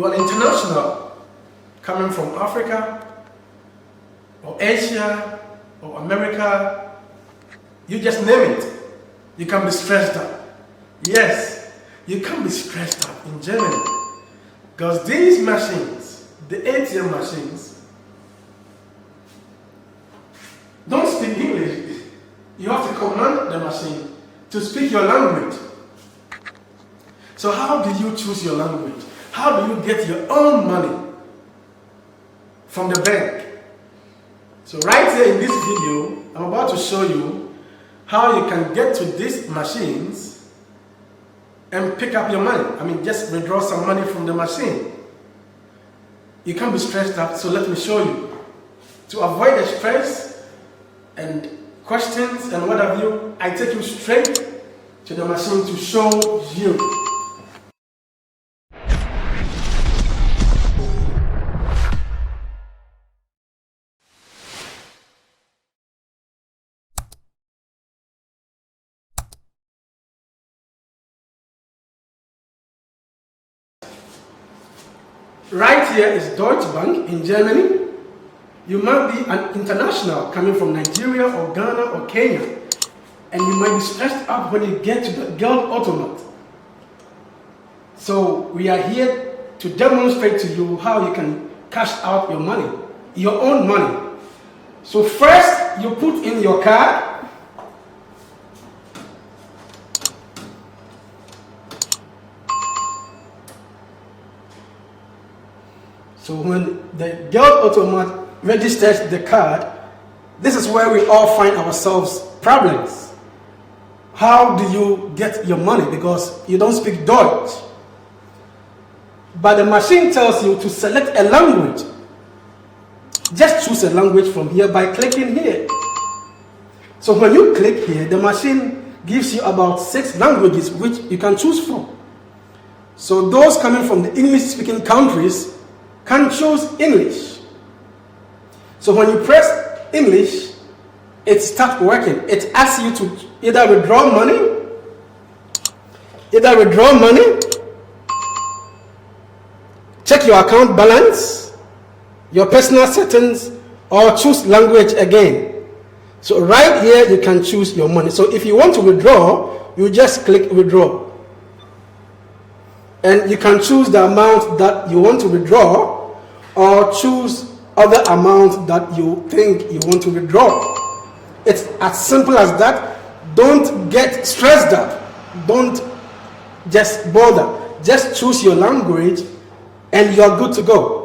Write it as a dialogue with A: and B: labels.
A: You are international, coming from Africa, or Asia, or America. You just name it. You can be stressed out. Yes, you can be stressed out in Germany. Because these machines, the ATM machines, don't speak English. You have to command the machine to speak your language. So how do you choose your language? How do you get your own money from the bank? So right here in this video, I'm about to show you how you can get to these machines and pick up your money. Just withdraw some money from the machine. You can't be stressed out, so let me show you. To avoid the stress and questions and what have you, I take you straight to the machine to show you. Right here is Deutsche Bank in Germany. You might be an international coming from Nigeria or Ghana or Kenya, and you might be stressed out when you get to the Geldautomat. So we are here to demonstrate to you how you can cash out your money, your own money. So first you put in your card. So when the Geldautomat registers the card, this is where we all find ourselves problems. How do you get your money? Because you don't speak Deutsch. But the machine tells you to select a language. Just choose a language from here by clicking here. So when you click here, the machine gives you about 6 languages which you can choose from. So those coming from the English-speaking countries can choose English. So when you press English, it starts working. It asks you to either withdraw money, check your account balance, your personal settings, or choose language again. So right here you can choose your money. So if you want to withdraw, you just click withdraw. And you can choose the amount that you want to withdraw, or choose other amount that you think you want to withdraw. It's as simple as that. Don't get stressed out. Don't just bother. Just choose your language and you're good to go.